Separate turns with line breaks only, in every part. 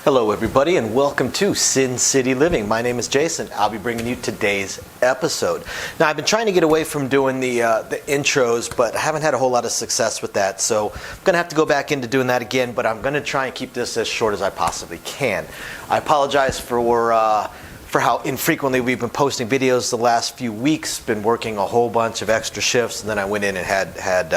Hello everybody and welcome to Sin City Living. My name is Jason. I'll be bringing you today's episode. Now I've been trying to get away from doing the intros, but I haven't had a whole lot of success with that. So I'm going to have to go back into doing that again, but I'm going to try and keep this as short as I possibly can. I apologize for how infrequently we've been posting videos the last few weeks. Been working a whole bunch of extra shifts, and then I went in and had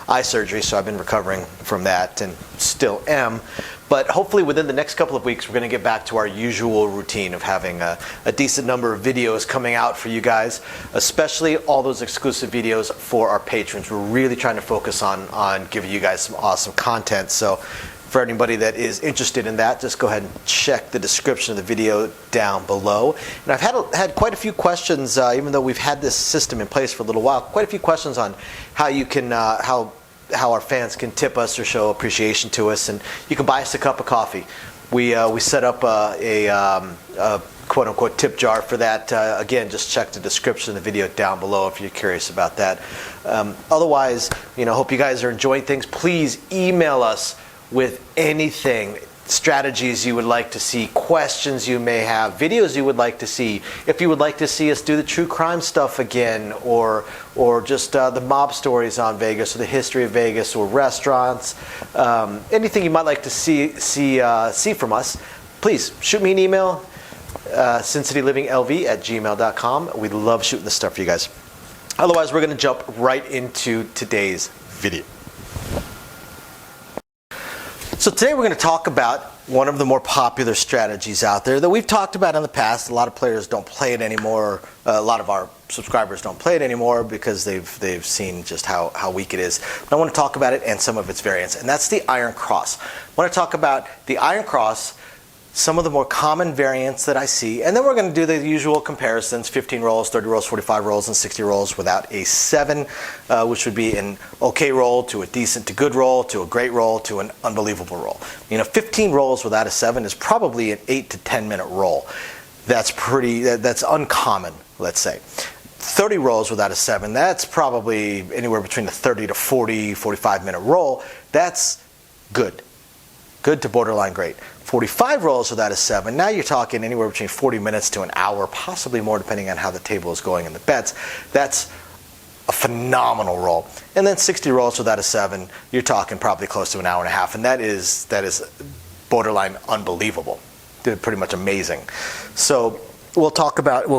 eye surgery, so I've been recovering from that and still am. But hopefully within the next couple of weeks, we're going to get back to our usual routine of having a decent number of videos coming out for you guys, especially all those exclusive videos for our patrons. We're really trying to focus on giving you guys some awesome content. So for anybody that is interested in that, just go ahead and check the description of the video down below. And I've had quite a few questions, even though we've had this system in place for a little while, quite a few questions on how you can, how our fans can tip us or show appreciation to us, and you can buy us a cup of coffee. We set up a quote-unquote tip jar for that. Again, just check the description of the video down below if you're curious about that. Otherwise, hope you guys are enjoying things. Please email us with anything, strategies you would like to see, questions you may have, videos you would like to see. If you would like to see us do the true crime stuff again, or just the mob stories on Vegas, or the history of Vegas, or restaurants, anything you might like to see from us, please shoot me an email, sincityliving@gmail.com. We love shooting this stuff for you guys. Otherwise, we're going to jump right into today's video. So today we're going to talk about one of the more popular strategies out there that we've talked about in the past. A lot of players don't play it anymore. A lot of our subscribers don't play it anymore because they've seen just how weak it is. But I want to talk about it and some of its variants, and that's the Iron Cross. I want to talk about the Iron Cross, some of the more common variants that I see, and then we're going to do the usual comparisons: 15 rolls, 30 rolls, 45 rolls, and 60 rolls without a 7, which would be an okay roll to a decent to good roll to a great roll to an unbelievable roll. 15 rolls without a 7 is probably an 8 to 10 minute roll. That's uncommon, let's say. 30 rolls without a 7, that's probably anywhere between a 30 to 40, 45 minute roll. That's good to borderline great. 45 rolls without a 7, now you're talking anywhere between 40 minutes to an hour, possibly more depending on how the table is going in the bets. That's a phenomenal roll. And then 60 rolls without a 7, you're talking probably close to an hour and a half, and that is borderline unbelievable. Pretty much amazing. So we'll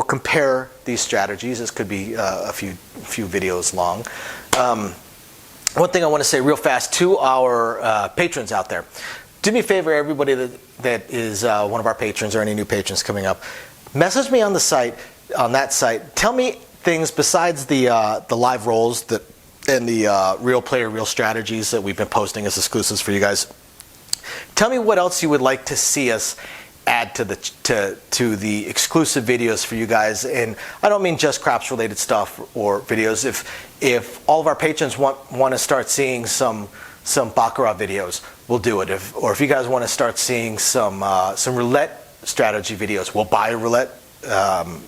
compare these strategies. This could be a few videos long. One thing I want to say real fast to our patrons out there. Do me a favor, everybody that is one of our patrons or any new patrons coming up, message me on the site, on that site. Tell me things besides the live rolls and the real player, real strategies that we've been posting as exclusives for you guys. Tell me what else you would like to see us add to the exclusive videos for you guys. And I don't mean just craps related stuff or videos. If all of our patrons want to start seeing some baccarat videos, we'll do it. If you guys want to start seeing some roulette strategy videos, we'll buy a roulette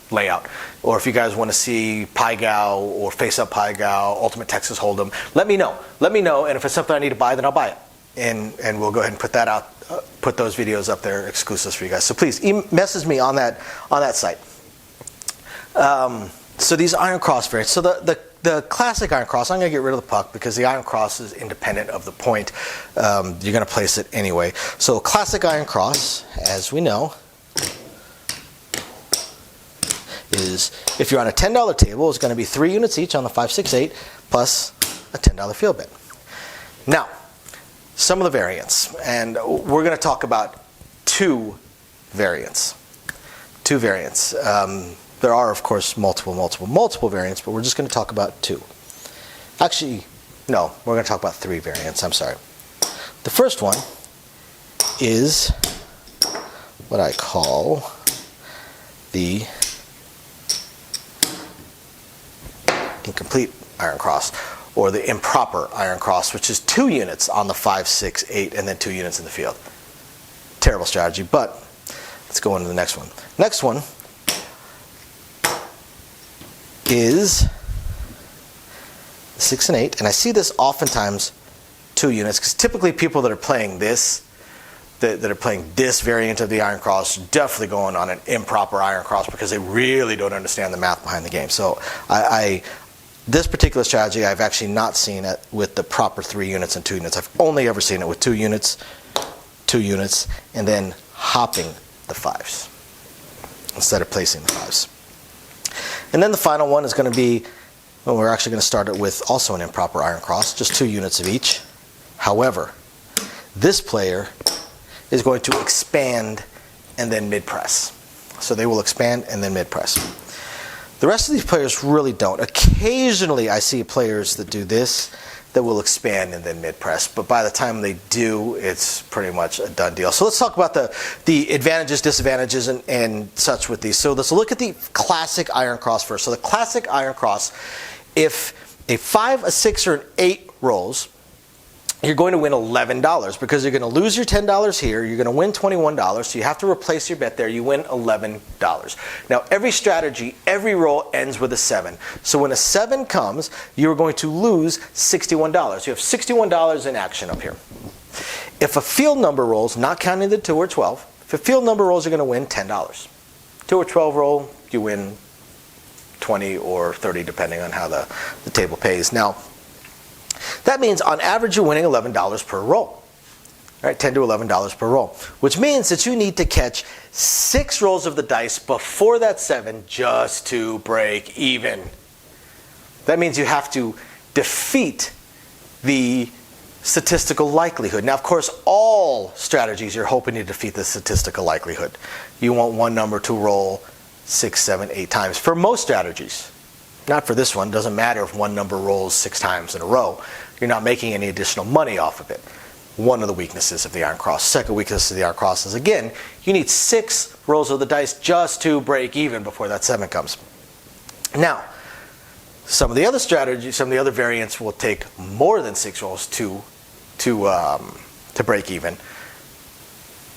layout. Or if you guys want to see Pai Gow or Face Up Pai Gow, Ultimate Texas Hold'em, let me know. And if it's something I need to buy, then I'll buy it. And we'll go ahead and put that out, put those videos up there, exclusives for you guys. So please message me on that site. So these Iron Cross variants. So the classic Iron Cross, I'm going to get rid of the puck because the Iron Cross is independent of the point. You're going to place it anyway. So classic Iron Cross, as we know, is if you're on a $10 table, it's going to be 3 units each on the 5, 6, 8 plus a $10 field bet. Now, some of the variants, and we're going to talk about two variants. There are, of course, multiple variants, but we're just going to talk about 2. Actually, no, we're going to talk about 3 variants. I'm sorry. The first one is what I call the incomplete Iron Cross, or the improper Iron Cross, which is 2 units on the 5, 6, 8, and then 2 units in the field. Terrible strategy, but let's go on to the next one. Next one is 6 and 8, and I see this oftentimes 2 units, because typically people that are playing this that are playing this variant of the iron cross definitely going on an improper iron cross because they really don't understand the math behind the game. So this particular strategy I've actually not seen it with the proper 3 units and 2 units. I've only ever seen it with 2 units, and then hopping the 5s instead of placing the 5s. And then the final one is going to be, well, we're actually going to start it with also an improper iron cross, just 2 units of each. However, this player is going to expand and then mid-press. So they will expand and then mid-press. The rest of these players really don't. Occasionally I see players that do this that will expand and then mid-press, but by the time they do, it's pretty much a done deal. So let's talk about the advantages, disadvantages, and such with these. So let's look at the classic iron cross first. So the classic iron cross, if a 5, a 6, or an 8 rolls, you're going to win $11 because you're going to lose your $10 here. You're going to win $21, so you have to replace your bet there. You win $11. Now, every strategy, every roll ends with a 7. So when a 7 comes, you're going to lose $61. You have $61 in action up here. If a field number rolls, not counting the 2 or 12, if a field number rolls, you're going to win $10. 2 or 12 roll, you win 20 or 30, depending on how the table pays. Now, that means on average you're winning $11 per roll, right? $10 to $11 per roll, which means that you need to catch 6 rolls of the dice before that 7 just to break even. That means you have to defeat the statistical likelihood. Now, of course, all strategies you're hoping to defeat the statistical likelihood. You want one number to roll 6, 7, 8 times for most strategies. Not for this one. It doesn't matter if one number rolls 6 times in a row. You're not making any additional money off of it. One of the weaknesses of the iron cross. Second weakness of the iron cross is, again, you need 6 rolls of the dice just to break even before that 7 comes. Now, some of the other strategies, some of the other variants will take more than 6 rolls to break even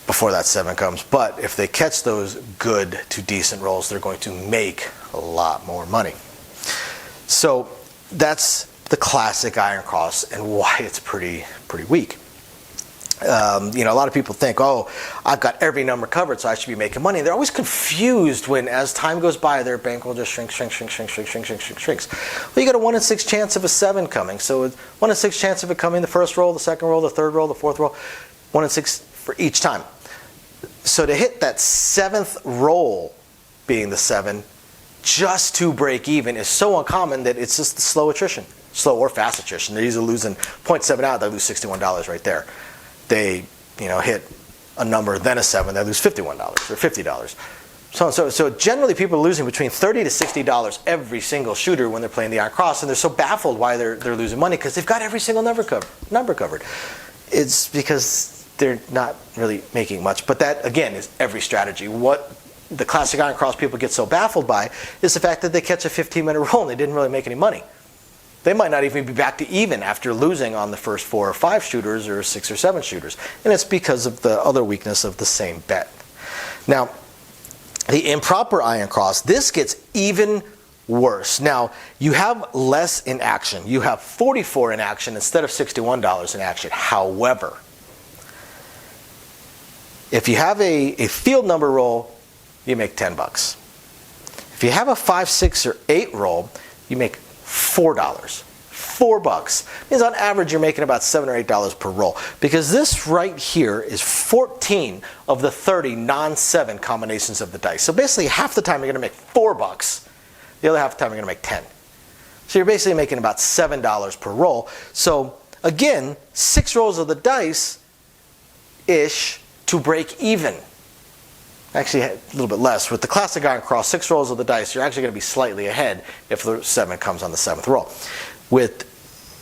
before that 7 comes. But if they catch those good to decent rolls, they're going to make a lot more money. So that's the classic iron cross and why it's pretty weak. A lot of people think, oh, I've got every number covered, so I should be making money. They're always confused when, as time goes by, their bankroll just shrinks. Well, you got a 1 in 6 chance of a 7 coming. So 1 in 6 chance of it coming the first roll, the second roll, the third roll, the fourth roll, 1 in 6 for each time. So to hit that 7th roll being the 7, just to break even is so uncommon that it's just slow attrition, slow or fast attrition. They're usually losing 0.7 out, they lose $61 right there. They, hit a number, then a 7, they lose $51 or $50. So generally people are losing between $30 to $60 every single shooter when they're playing the iron cross, and they're so baffled why they're losing money because they've got every single number covered. It's because they're not really making much. But that, again, is every strategy. What the classic iron cross people get so baffled by is the fact that they catch a 15-minute roll and they didn't really make any money. They might not even be back to even after losing on the first 4 or 5 shooters or 6 or 7 shooters. And it's because of the other weakness of the same bet. Now, the improper iron cross, this gets even worse. Now, you have less in action. You have 44 in action instead of $61 in action. However, if you have a field number roll, you make $10. If you have a 5, 6, or 8 roll, you make $4. $4 means on average you're making about $7 or $8 per roll, because this right here is 14 of the 30 non-7 combinations of the dice. So basically half the time you're going to make $4, the other half the time you're going to make 10. So you're basically making about $7 per roll. So again, 6 rolls of the dice-ish to break even. Actually, a little bit less. With the classic iron cross, 6 rolls of the dice, you're actually going to be slightly ahead if the 7 comes on the 7th roll. With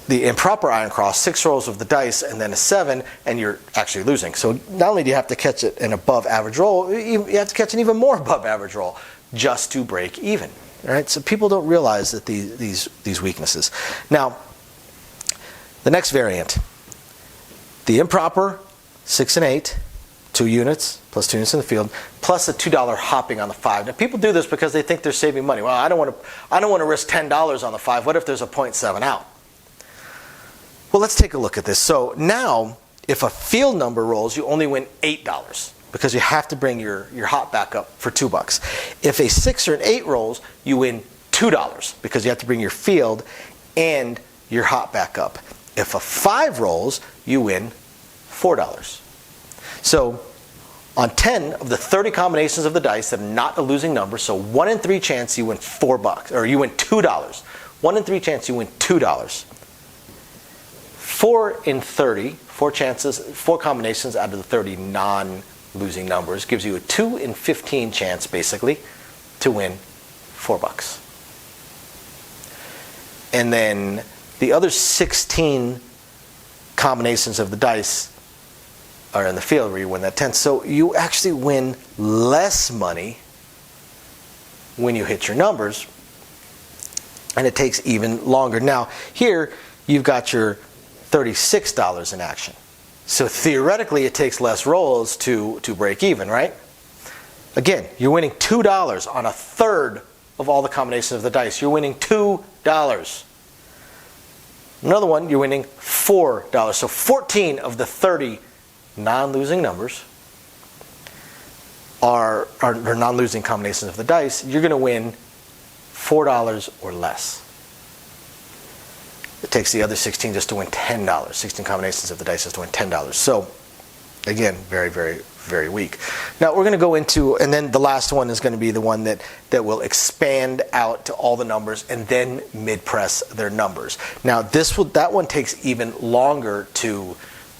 the improper iron cross, 6 rolls of the dice and then a 7, and you're actually losing. So not only do you have to catch an above average roll, you have to catch an even more above average roll just to break even. All right? So people don't realize that these weaknesses. Now, the next variant, the improper 6 and 8. 2 units, plus 2 units in the field, plus a $2 hopping on the 5. Now, people do this because they think they're saving money. Well, I don't want to risk $10 on the 5. What if there's a 0.7 out? Well, let's take a look at this. So now If a field number rolls, you only win $8 because you have to bring your hop back up for $2. If a 6 or an 8 rolls, you win $2 because you have to bring your field and your hop back up. If a 5 rolls, you win $4. So on 10 of the 30 combinations of the dice that are not a losing number, so 1 in 3 chance you win $4, or you win $2. 1 in 3 chance you win $2. 4 in 30, 4 combinations out of the 30 non-losing numbers gives you a 2 in 15 chance, basically, to win $4. And then the other 16 combinations of the dice are in the field where you win that 10. So you actually win less money when you hit your numbers, and it takes even longer. Now, here you've got your $36 in action. So theoretically, it takes less rolls to break even, right? Again, you're winning $2 on a third of all the combinations of the dice. You're winning $2. Another one, you're winning $4. So 14 of the 30 non-losing numbers are non-losing combinations of the dice. You're going to win $4 or less. It takes the other 16 just to win $10. 16 combinations of the dice just to win $10. So, again, very, very, very weak. Now, we're going to go into, and then the last one is going to be the one that will expand out to all the numbers and then mid-press their numbers. Now, that one takes even longer to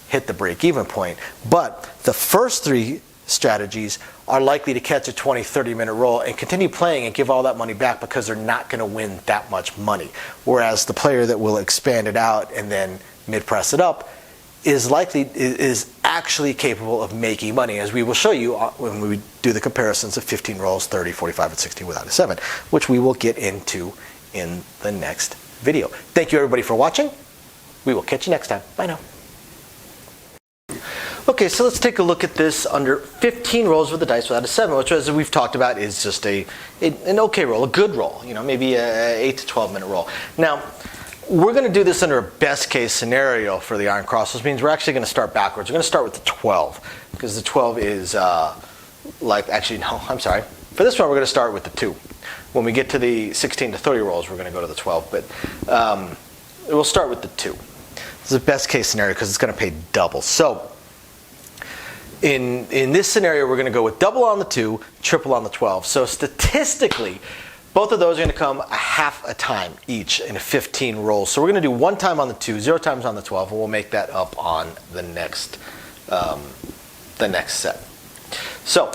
hit the break-even point. But the first 3 strategies are likely to catch a 20, 30-minute roll and continue playing and give all that money back because they're not going to win that much money. Whereas the player that will expand it out and then mid-press it up is actually capable of making money, as we will show you when we do the comparisons of 15 rolls, 30, 45, and 60 without a 7, which we will get into in the next video. Thank you, everybody, for watching. We will catch you next time. Bye now. Okay, so let's take a look at this under 15 rolls with the dice without a 7, which, as we've talked about, is just an okay roll, a good roll, maybe an 8 to 12-minute roll. Now, we're going to do this under a best-case scenario for the Iron Cross, which means we're actually going to start backwards. We're going to start with the 12, because the 12 is actually, no, I'm sorry. For this one, we're going to start with the 2. When we get to the 16 to 30 rolls, we're going to go to the 12, but we'll start with the 2. This is a best-case scenario because it's going to pay double. So, in this scenario, we're going to go with double on the 2, triple on the 12. So statistically, both of those are going to come a half a time each in 15 rolls. So we're going to do 1 time on the 2, 0 times on the 12, and we'll make that up on the next set. So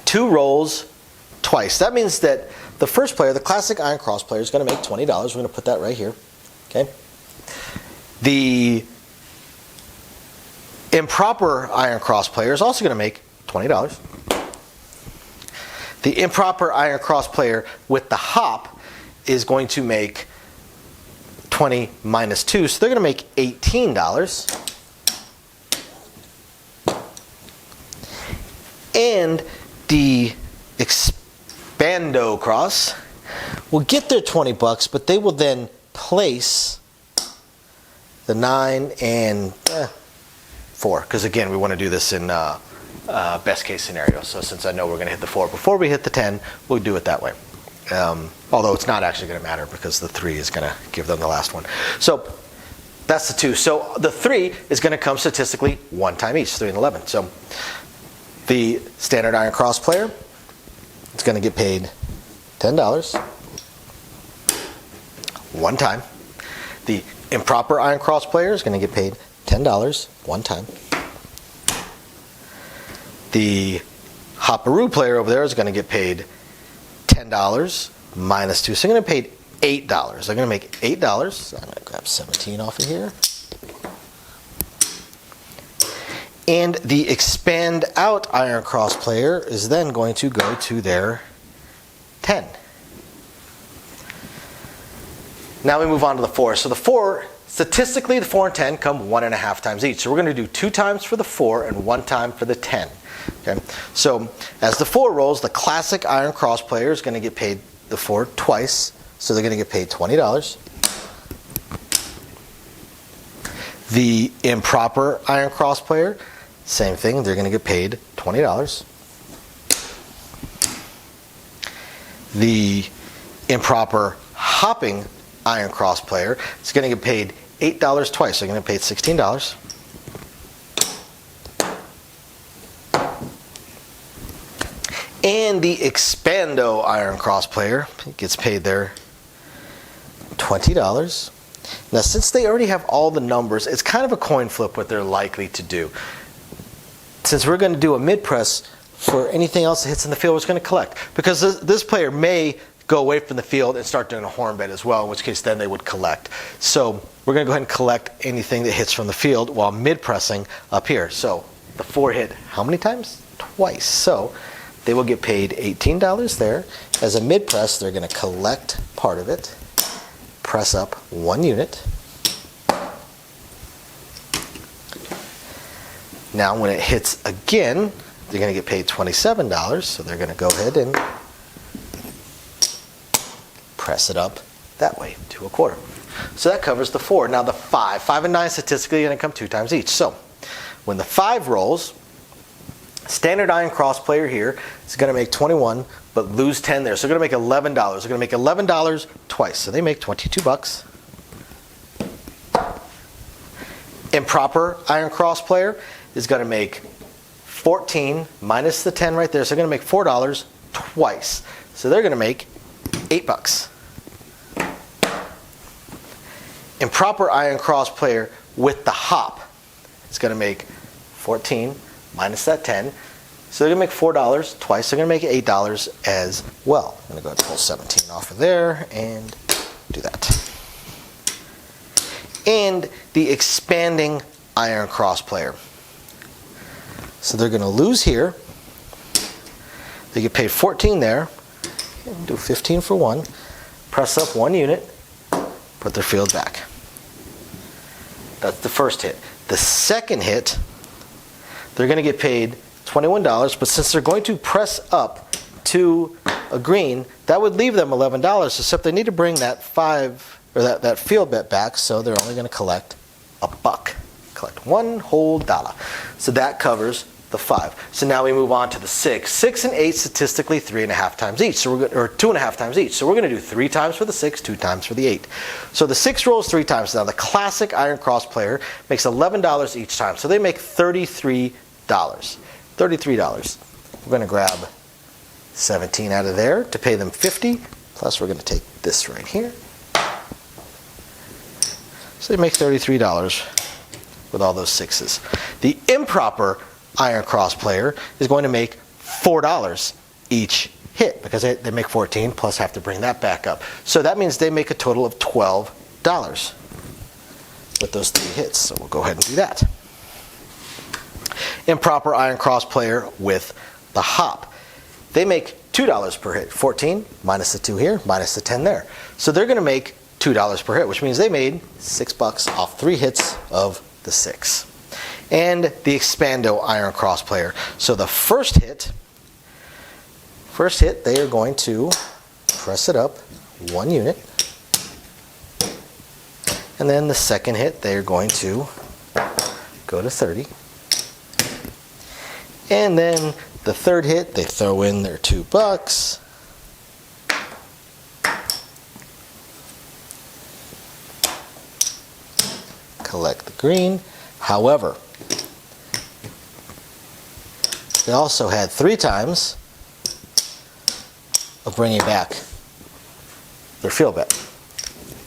2 rolls twice. That means that the first player, the classic Iron Cross player, is going to make $20. We're going to put that right here. Okay. The Improper Iron Cross player is also going to make $20. The Improper Iron Cross player with the hop is going to make 20 minus 2, so they're going to make $18. And the Expando Cross will get their $20, but they will then place the 9 and 4, because again, we want to do this in best case scenario. So since I know we're going to hit the 4 before we hit the 10, we'll do it that way. Although it's not actually going to matter because the 3 is going to give them the last one. So that's the 2. So the 3 is going to come statistically 1 time each, 3 and 11. So the standard Iron Cross player is going to get paid $10 1 time. The Improper Iron Cross player is going to get paid $10 1 time. The Hopperoo player over there is going to get paid $10 minus 2. So they're going to be paid $8. They're going to make $8. So I'm going to grab 17 off of here. And the Expand Out Iron Cross player is then going to go to their 10. Now we move on to the 4. So the 4, statistically, the 4 and 10 come 1.5 times each. So we're going to do 2 times for the 4 and 1 time for the 10. Okay. So as the 4 rolls, the classic Iron Cross player is going to get paid the 4 twice. So they're going to get paid $20. The improper iron cross player, same thing, they're going to get paid $20. The improper hopping iron cross player is going to get paid $8 twice. They're going to get paid $16. And the expando iron cross player gets paid their $20. Now, since they already have all the numbers, it's kind of a coin flip what they're likely to do. Since we're going to do a mid press for anything else that hits in the field, we're going to collect. Because this player may go away from the field and start doing a horn bet as well, in which case then they would collect. So we're going to go ahead and collect anything that hits from the field while mid pressing up here. So the 4 hit how many times? Twice. So they will get paid $18 there. As a mid press, they're going to collect part of it, press up 1 unit. Now when it hits again, they're going to get paid $27, so they're going to go ahead and press it up that way to a quarter. So that covers the 4. Now the 5. 5 and 9 statistically going to come 2 times each. So when the 5 rolls, standard iron cross player here is going to make 21 but lose 10 there. So they're going to make $11. They're going to make $11 twice. So they make 22 bucks. Improper iron cross player is going to make 14 minus the 10 right there. So they're going to make $4 twice. So they're going to make 8 bucks. Improper iron cross player with the hop is going to make 14 minus that 10. So they're going to make $4 twice. They're going to make $8 as well. I'm going to go ahead and pull 17 off of there and do that. And the expanding iron cross player. So they're going to lose here. They get paid 14 there. Do 15 for 1. Press up 1 unit. Put their field back. That's the first hit. The second hit, they're going to get paid $21, but since they're going to press up to a green, that would leave them $11, except they need to bring that 5 or that field bet back, so they're only going to collect $1. Collect 1 whole dollar. So that covers the 5. So now we move on to the 6. 6 and 8 statistically 3.5 times each, so or 2.5 times each. So we're going to do 3 times for the 6, 2 times for the 8. So the 6 rolls 3 times. Now the classic iron cross player makes $11 each time, so they make $33. $33. We're going to grab 17 out of there to pay them 50. Plus we're going to take this right here. So they make $33 with all those 6s. The improper iron cross player is going to make $4 each hit because they make 14 plus have to bring that back up. So that means they make a total of $12 with those 3 hits. So we'll go ahead and do that. Improper iron cross player with the hop. They make $2 per hit. 14 minus the 2 here, minus the 10 there. So they're going to make $2 per hit, which means they made $6 off 3 hits of the 6. And the expando iron cross player. So the first hit, they are going to press it up 1 unit. And then the second hit, they are going to go to 30. And then the third hit, they throw in their $2. Collect the green. However, they also had 3 times of bringing back their field bet.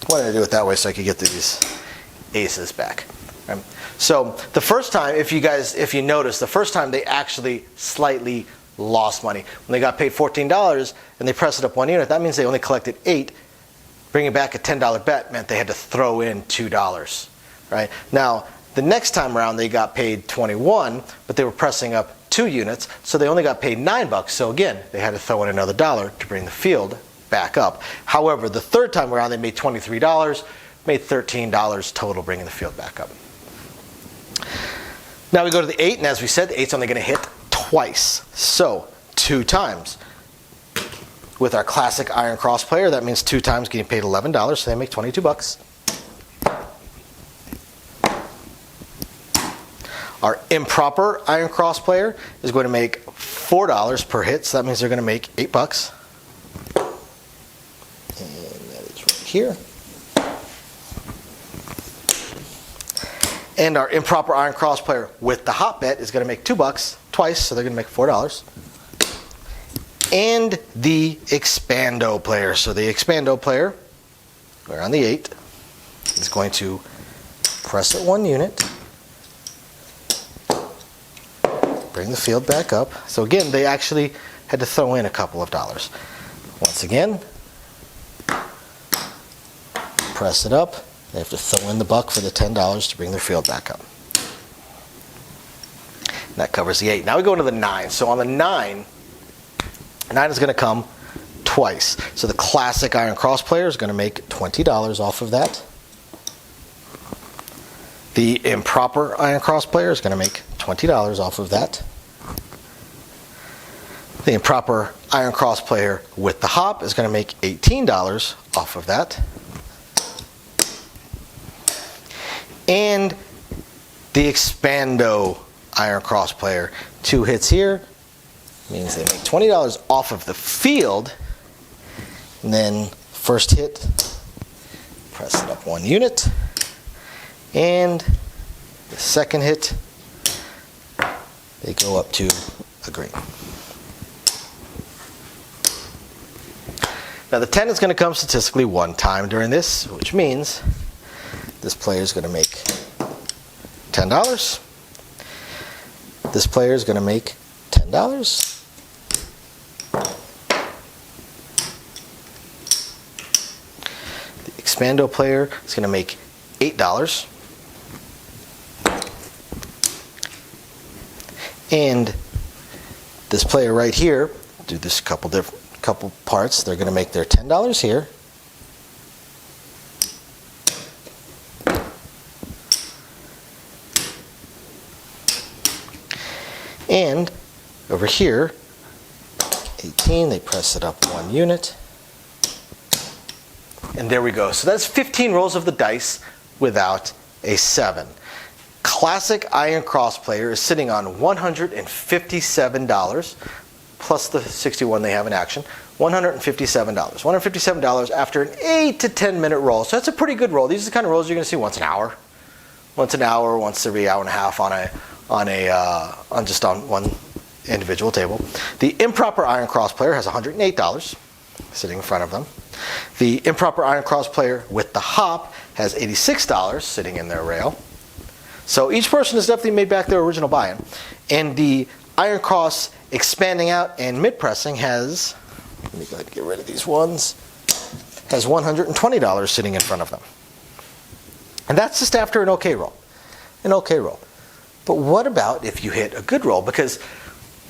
I wanted to do it that way so I could get these aces back. Right? So the first time, if you notice, the first time they actually slightly lost money. When they got paid $14 and they pressed it up 1 unit, that means they only collected 8. Bringing back a $10 bet meant they had to throw in $2. Right? Now, the next time around they got paid 21, but they were pressing up 2 units, so they only got paid $9. So again, they had to throw in another $1 to bring the field back up. However, the third time around they made $23, made $13 total bringing the field back up. Now we go to the 8, and as we said, the 8's only going to hit twice. So 2 times. With our classic iron cross player, that means 2 times getting paid $11, so they make $22. Our improper iron cross player is going to make $4 per hit, so that means they're going to make $8. And that is right here. And our improper iron cross player with the hop bet is going to make $2 twice, so they're going to make $4. And the expando player. So the expando player, we're on the 8, is going to press it 1 unit, bring the field back up. So again, they actually had to throw in a couple of dollars. Once again, press it up. They have to throw in the buck for the $10 to bring their field back up. And that covers the 8. Now we go into the 9. So on the 9 is going to come twice. So the classic iron cross player is going to make $20 off of that. The improper iron cross player is going to make $20 off of that. The improper iron cross player with the hop is going to make $18 off of that. And the expando iron cross player, 2 hits here, means they make $20 off of the field. And then first hit, press it up 1 unit. And the second hit, they go up to a green. Now the 10 is going to come statistically 1 time during this, which means this player is going to make $10. This player is going to make $10. The expando player is going to make $8. And this player right here, do this couple parts, they're going to make their $10 here. And over here, 18, they press it up 1 unit. And there we go. So that's 15 rolls of the dice without a 7. Classic iron cross player is sitting on $157 plus the 61 they have in action. $157. $157 after an 8 to 10 minute roll. So that's a pretty good roll. These are the kind of rolls you're going to see once an hour. Once every hour and a half on just one individual table. The improper iron cross player has $108 sitting in front of them. The improper iron cross player with the hop has $86 sitting in their rail. So each person has definitely made back their original buy-in. And the iron cross expanding out and mid-pressing has, let me go ahead and get rid of these ones, has $120 sitting in front of them. And that's just after an okay roll. An okay roll. But what about if you hit a good roll? Because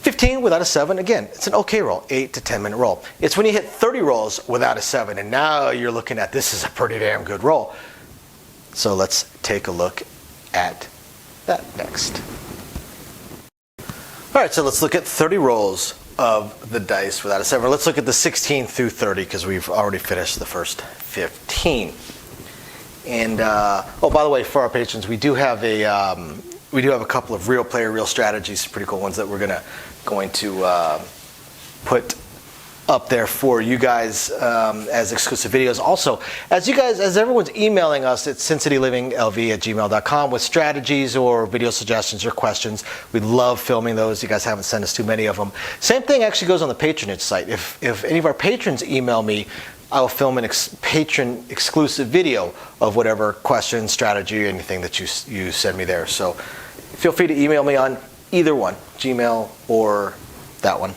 15 without a 7, again, it's an okay roll, 8 to 10 minute roll. It's when you hit 30 rolls without a 7, and now you're looking at this is a pretty damn good roll. So let's take a look at that next. All right, so let's look at 30 rolls of the dice without a 7. Let's look at the 16 through 30 because we've already finished the first 15. And oh, by the way, for our patrons, we do have a couple of real player, real strategies, pretty cool ones that we're going to put up there for you guys as exclusive videos. Also, as everyone's emailing us at sincityliving.lv@gmail.com with strategies or video suggestions or questions, we love filming those. You guys haven't sent us too many of them. Same thing actually goes on the patronage site. If any of our patrons email me, I will film an patron exclusive video of whatever question, strategy, anything that you send me there. So feel free to email me on either one, Gmail or that one.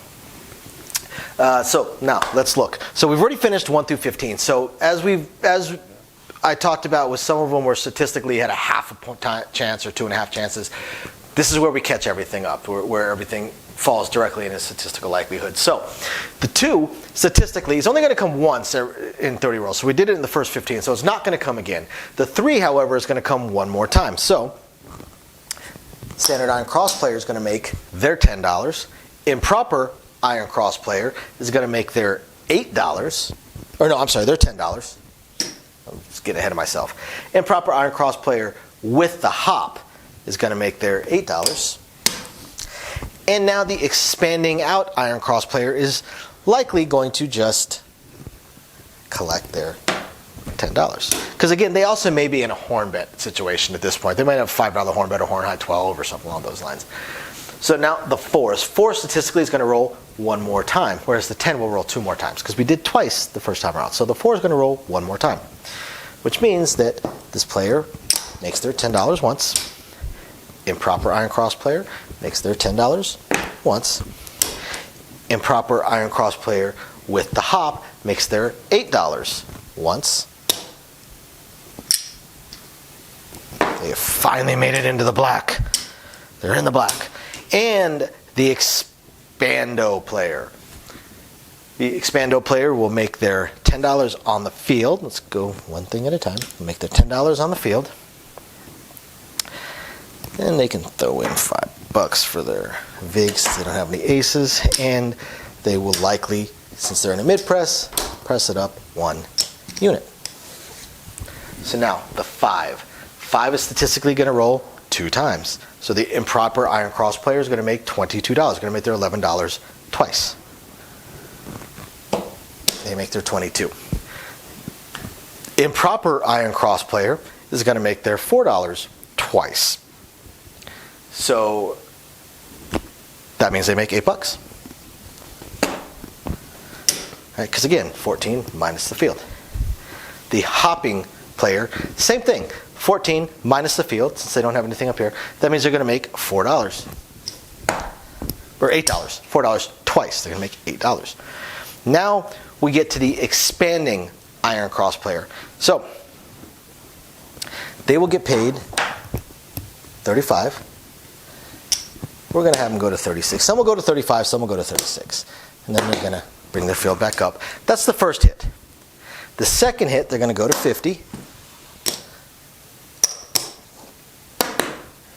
So now let's look. So we've already finished 1 through 15. So as I talked about, with some of them were statistically had a half a point chance or 2.5 chances. This is where we catch everything up, where everything falls directly in a statistical likelihood. So the 2 statistically is only going to come once in 30 rolls. So we did it in the first 15, so it's not going to come again. The 3, however, is going to come one more time. So standard iron cross player is going to make their $10. Improper iron cross player is going to make their $8. Or no, I'm sorry, their $10. I'm just getting ahead of myself. Improper iron cross player with the hop is going to make their $8. And now the expanding out iron cross player is likely going to just collect their $10. Because again, they also may be in a horn bet situation at this point. They might have a $5 horn bet or horn high 12 or something along those lines. So now the 4 statistically is going to roll one more time, whereas the 10 will roll 2 more times because we did twice the first time around. So the 4 is going to roll one more time, which means that this player makes their $10 once. Improper iron cross player makes their $10 once. Improper iron cross player with the hop makes their $8 once. They have finally made it into the black. They're in the black. And the expando player. The expando player will make their $10 on the field. Let's go one thing at a time. Make their $10 on the field. And they can throw in $5 for their VIGs since they don't have any aces. And they will likely, since they're in a mid press, press it up 1 unit. So now the 5. 5 is statistically going to roll 2 times. So the improper iron cross player is going to make $22. Going to make their $11 twice. They make their 22. Improper iron cross player is going to make their $4 twice. So that means they make $8. Right, because again, 14 minus the field. The hopping player, same thing. 14 minus the field, since they don't have anything up here. That means they're going to make $4. Or $8. $4 twice. They're going to make $8. Now we get to the expanding iron cross player. So they will get paid 35. We're going to have them go to 36. Some will go to 35, some will go to 36. And then they're going to bring their field back up. That's the first hit. The second hit, they're going to go to 50.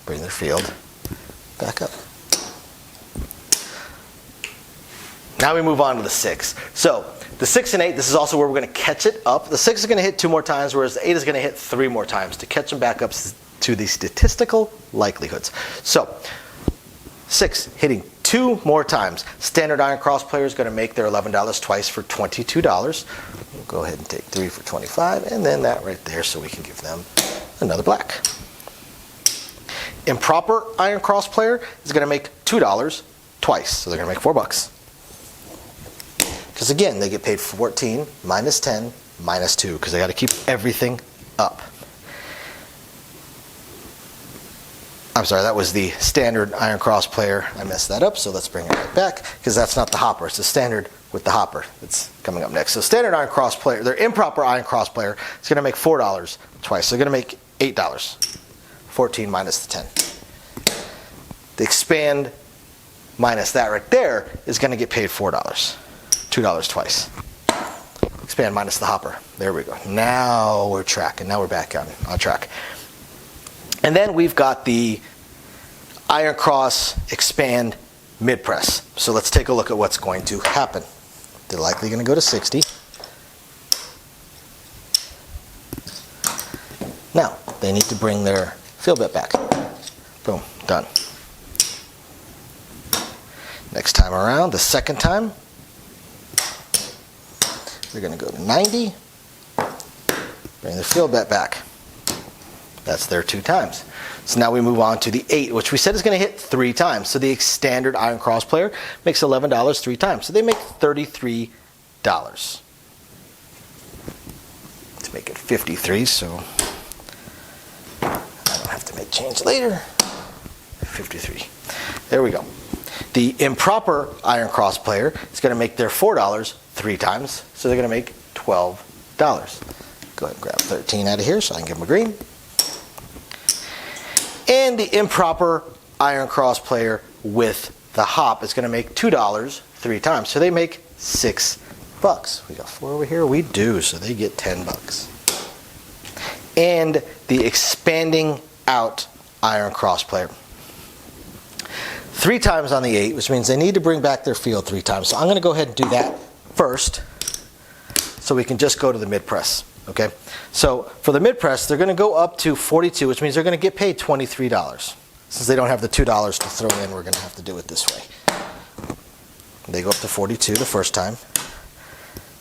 Bring their field back up. Now we move on to the 6. So the 6 and 8, this is also where we're going to catch it up. The 6 is going to hit 2 more times, whereas the 8 is going to hit 3 more times to catch them back up to the statistical likelihoods. So 6 hitting 2 more times. Standard iron cross player is going to make their $11 twice for $22. We'll go ahead and take 3 for 25, and then that right there so we can give them another black. Improper iron cross player is going to make $2 twice, so they're going to make $4. Because again, they get paid 14 minus 10 minus 2 because they got to keep everything up. I'm sorry, that was the standard iron cross player. I messed that up, so let's bring it right back because that's not the hopper. It's the standard with the hopper that's coming up next. So standard iron cross player, their improper iron cross player is going to make $4 twice. So they're going to make $8. 14 minus the 10. The expand minus that right there is going to get paid $4. $2 twice. Expand minus the hopper. There we go. Now we're tracking. Now we're back on track. And then we've got the iron cross expand mid press. So let's take a look at what's going to happen. They're likely going to go to 60. Now they need to bring their field bet back. Boom, done. Next time around, the second time, they're going to go to 90. Bring the field bet back. That's their 2 times. So now we move on to the 8, which we said is going to hit 3 times. So the standard iron cross player makes $11 3 times. So they make $33. Let's make it 53, so I don't have to make change later. 53. There we go. The improper iron cross player is going to make their $4 3 times. So they're going to make $12. Go ahead and grab 13 out of here so I can give them a green. And the improper iron cross player with the hop is going to make $2 3 times. So they make $6. We got 4 over here. We do. So they get $10. And the expanding out iron cross player. 3 times on the 8, which means they need to bring back their field 3 times. So I'm going to go ahead and do that first so we can just go to the mid press. Okay, so for the mid-press, they're going to go up to 42, which means they're going to get paid $23. Since they don't have the $2 to throw in, we're going to have to do it this way. They go up to 42 the first time.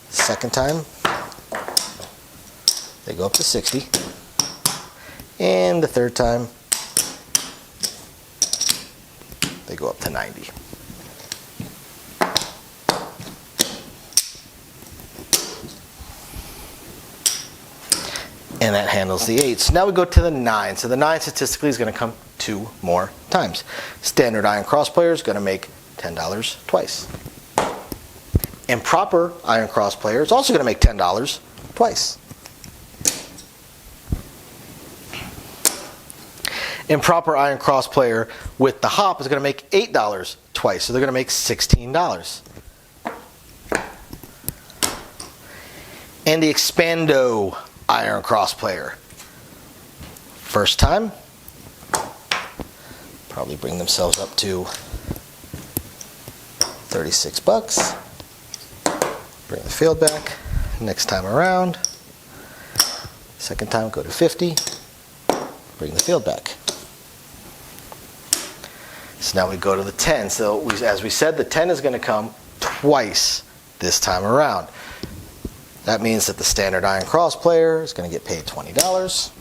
Second time, they go up to 60. And the third time, they go up to 90. And that handles the 8. So now we go to the 9. So the 9 statistically is going to come 2 more times. Standard iron cross player is going to make $10 twice. Improper iron cross player is also going to make $10 twice. Improper iron cross player with the hop is going to make $8 twice. So they're going to make $16. And the expando iron cross player. First time, probably bring themselves up to $36. Bring the field back. Next time around, second time go to 50. Bring the field back. So now we go to the 10. So as we said, the 10 is going to come twice this time around. That means that the standard iron cross player is going to get paid $20.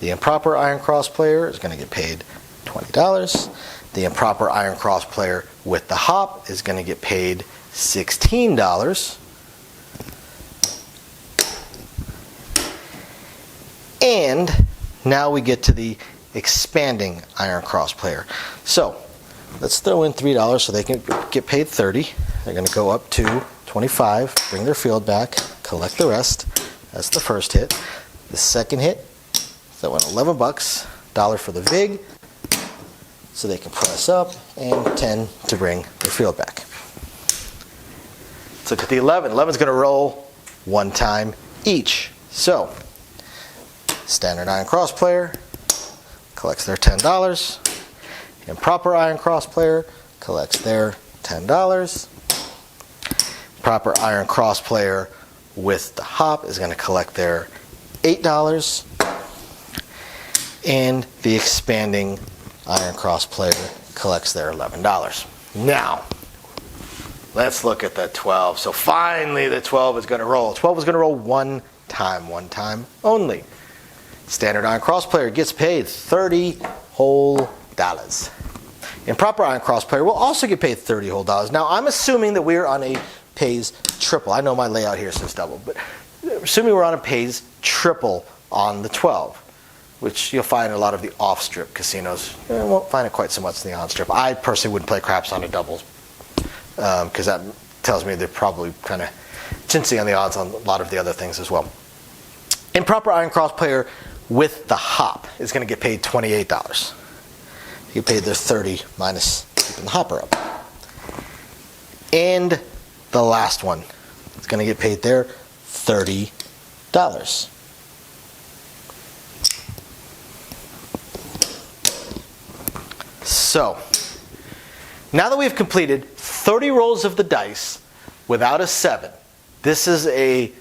The improper iron cross player is going to get paid $20. The improper iron cross player with the hop is going to get paid $16. And now we get to the expanding iron cross player. So let's throw in $3 so they can get paid $30. They're going to go up to 25, bring their field back, collect the rest. That's the first hit. The second hit, that went $11, $1 for the VIG, so they can press up, and 10 to bring their field back. Let's look at the 11. 11 is going to roll 1 time each. So, standard iron cross player collects their $10. Improper iron cross player collects their $10. Proper iron cross player with the hop is going to collect their $8. And the expanding iron cross player collects their $11. Now, let's look at the 12. So finally the 12 is going to roll. 12 is going to roll 1 time only. Standard iron cross player gets paid $30 whole dollars. Improper iron cross player will also get paid $30 whole dollars. Now I'm assuming that we're on a pays triple. I know my layout here says double, but assuming we're on a pays triple on the 12, which you'll find in a lot of the off-strip casinos. You won't find it quite so much in the on-strip. I personally wouldn't play craps on a doubles because that tells me they're probably kind of chintzy on the odds on a lot of the other things as well. Improper iron cross player with the hop is going to get paid $28. You get paid their $30 minus keeping the hopper up. And the last one is going to get paid their $30. So, now that we've completed 30 rolls of the dice without a 7, this is a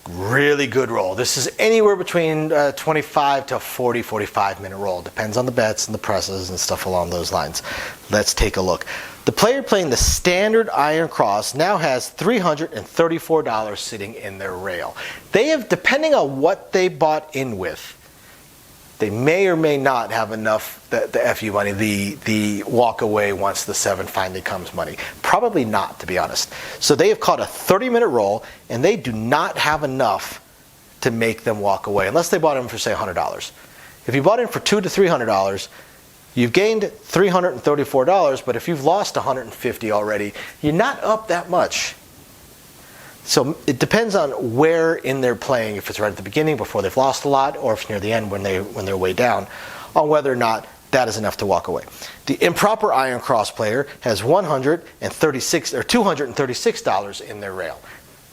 really good roll. This is anywhere between 25 to 40, 45 minute roll. Depends on the bets and the presses and stuff along those lines. Let's take a look. The player playing the standard iron cross now has $334 sitting in their rail. They have, depending on what they bought in with, they may or may not have enough, the FU money, the walk away once the 7 finally comes money. Probably not, to be honest. So they have caught a 30-minute roll, and they do not have enough to make them walk away, unless they bought in for, say, $100. If you bought in for $200 to $300, you've gained $334, but if you've lost $150 already, you're not up that much. So it depends on where in they're playing, if it's right at the beginning before they've lost a lot, or if near the end when they're way down, on whether or not that is enough to walk away. The improper iron cross player has $236 in their rail.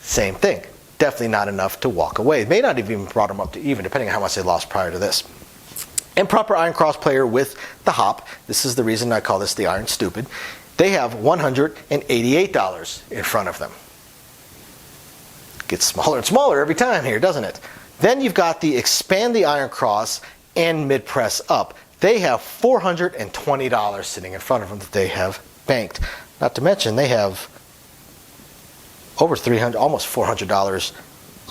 Same thing. Definitely not enough to walk away. It may not have even brought them up to even, depending on how much they lost prior to this. Improper iron cross player with the hop, this is the reason I call this the iron stupid, they have $188 in front of them. Gets smaller and smaller every time here, doesn't it? Then you've got the expand the iron cross and mid press up. They have $420 sitting in front of them that they have banked. Not to mention they have over $300, almost $400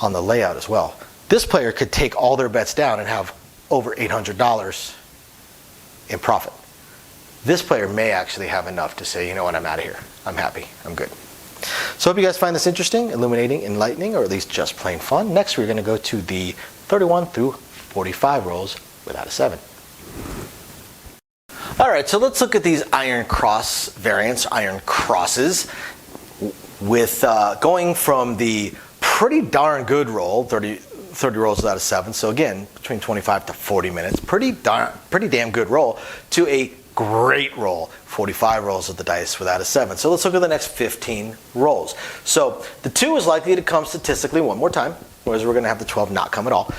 on the layout as well. This player could take all their bets down and have over $800 in profit. This player may actually have enough to say, you know what, I'm out of here. I'm happy. I'm good. So I hope you guys find this interesting, illuminating, enlightening, or at least just plain fun. Next, we're going to go to the 31 through 45 rolls without a 7. All right, so let's look at these iron cross variants, iron crosses, with going from the pretty darn good roll, 30 rolls without a 7. So again, between 25 to 40 minutes, pretty damn good roll, to a great roll, 45 rolls of the dice without a 7. So let's look at the next 15 rolls. So the 2 is likely to come statistically one more time, whereas we're going to have the 12 not come at all.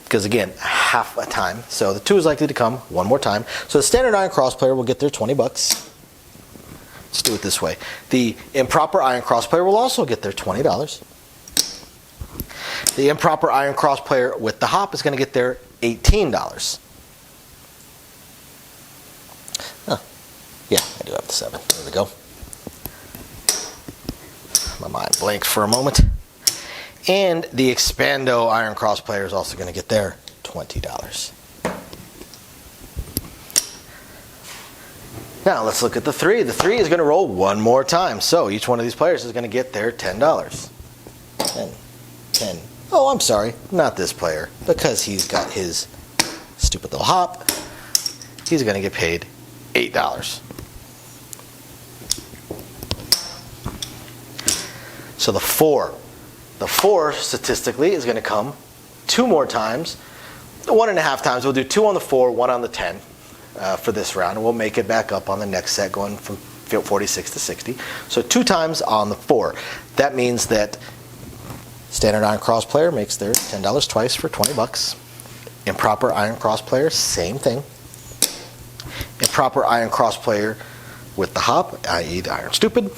Because again, half a time. So the 2 is likely to come one more time. So the standard iron cross player will get their $20. Let's do it this way. The improper iron cross player will also get their $20. The improper iron cross player with the hop is going to get their $18. Oh, yeah, I do have the 7. There we go. My mind blanked for a moment. And the expando iron cross player is also going to get their $20. Now let's look at the 3. The 3 is going to roll one more time. So each one of these players is going to get their $10. 10. Oh, I'm sorry, not this player, because he's got his stupid little hop. He's going to get paid $8. So the 4. The 4 statistically is going to come 2 more times, 1.5 times. We'll do 2 on the 4, 1 on the 10 for this round, and we'll make it back up on the next set, going from 46 to 60. So 2 times on the 4. That means that standard iron cross player makes their $10 twice for $20. Improper iron cross player, same thing. Improper iron cross player with the hop, i.e. the iron stupid,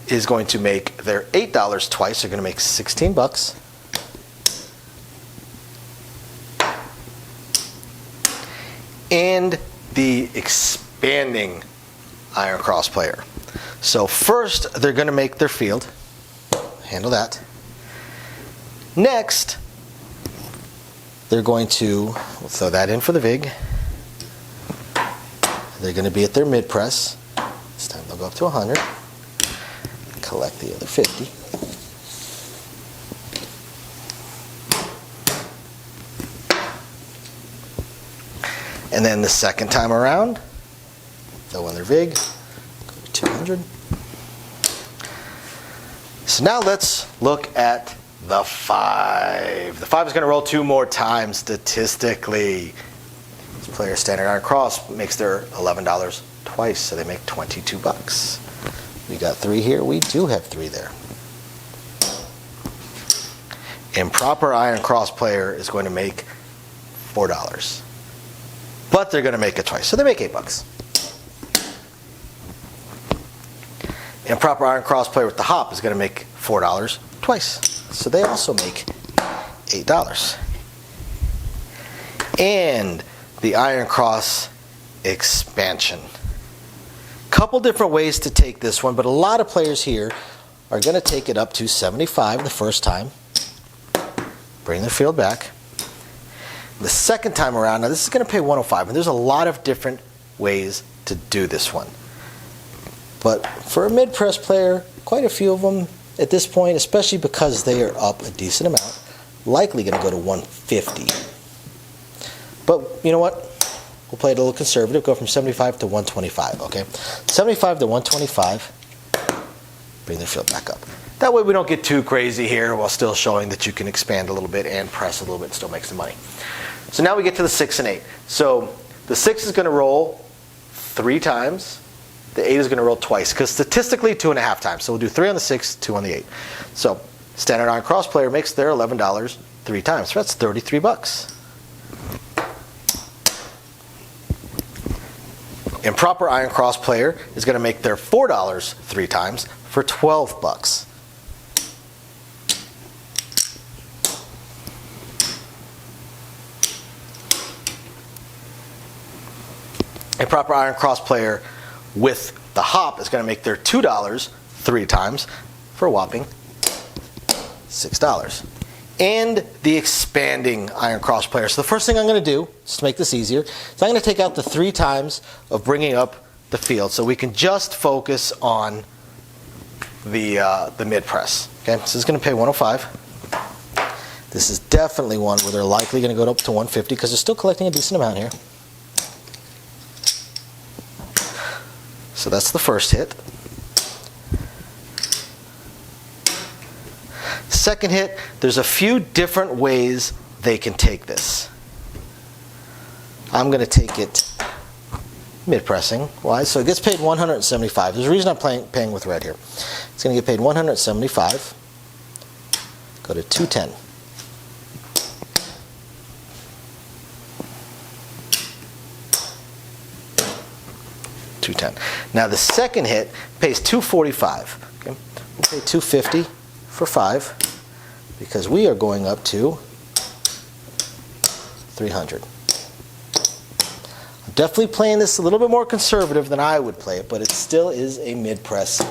is going to make their $8 twice. They're going to make $16. And the expanding iron cross player. So first, they're going to make their field. Handle that. Next, they're going to, we'll throw that in for the VIG. They're going to be at their mid press. This time they'll go up to 100. Collect the other 50. And then the second time around, throw in their VIG, go to 200. So now let's look at the 5. The 5 is going to roll 2 more times statistically. This player standard iron cross makes their $11 twice, so they make $22. We got 3 here. We do have 3 there. Improper iron cross player is going to make $4. But they're going to make it twice, so they make $8. Improper iron cross player with the hop is going to make $4 twice, so they also make $8. And the iron cross expansion. Couple different ways to take this one, but a lot of players here are going to take it up to 75 the first time, bring their field back. The second time around, now this is going to pay 105, and there's a lot of different ways to do this one. But for a mid-press player, quite a few of them at this point, especially because they are up a decent amount, likely going to go to 150. But you know what? We'll play it a little conservative, go from 75 to 125, okay? 75 to 125, bring the field back up. That way we don't get too crazy here while still showing that you can expand a little bit and press a little bit and still make some money. So now we get to the 6 and 8. So the 6 is going to roll 3 times. The 8 is going to roll twice, because statistically 2.5 times. So we'll do 3 on the 6, 2 on the 8. So standard iron cross player makes their $11 3 times. So that's $33. Improper iron cross player is going to make their $4 3 times for $12. Improper iron cross player with the hop is going to make their $2 3 times for a whopping $6. And the expanding iron cross player. So the first thing I'm going to do, just to make this easier, is I'm going to take out the 3 times of bringing up the field, so we can just focus on the mid press. Okay, so this is going to pay 105. This is definitely one where they're likely going to go up to 150 because they're still collecting a decent amount here. So that's the first hit. Second hit, there's a few different ways they can take this. I'm going to take it mid-pressing. Why? So it gets paid 175. There's a reason I'm paying with red here. It's going to get paid 175. Go to 210. Now the second hit pays 245. Okay? We'll pay 250 for 5 because we are going up to 300. I'm definitely playing this a little bit more conservative than I would play it, but it still is a mid-press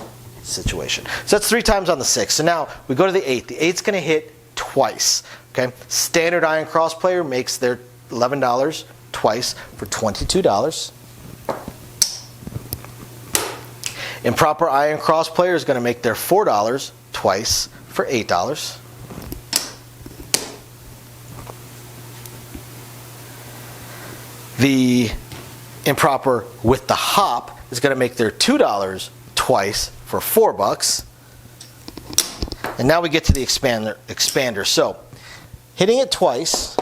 situation. So that's 3 times on the 6. So now we go to the 8. The 8's going to hit twice. Okay? Standard iron cross player makes their $11 twice for $22. Improper iron cross player is going to make their $4 twice for $8. The improper with the hop is going to make their $2 twice for $4. And now we get to the expander. So hitting it twice.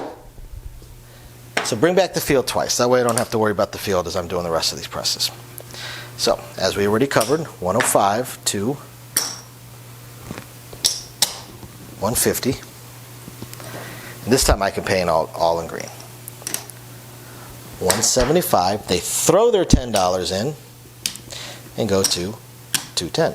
So bring back the field twice. That way I don't have to worry about the field as I'm doing the rest of these presses. So, as we already covered, 105 to 150. And this time I can pay in all in green. 175. They throw their $10 in and go to 210.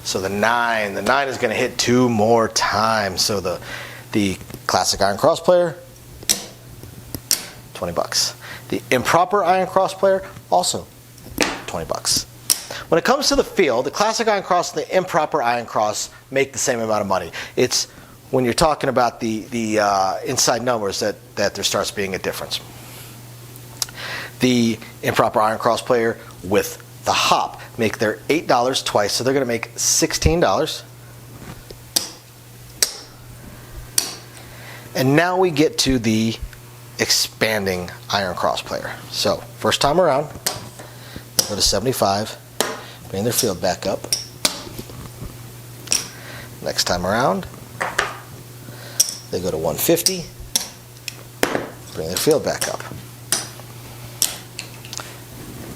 So the 9 is going to hit 2 more times. So the classic iron cross player, $20. The improper iron cross player, also $20. When it comes to the field, the classic iron cross and the improper iron cross make the same amount of money. It's when you're talking about the inside numbers that there starts being a difference. The improper iron cross player with the hop make their $8 twice, so they're going to make $16. And now we get to the expanding iron cross player. So first time around, they go to 75, bring their field back up. Next time around, they go to 150, bring their field back up.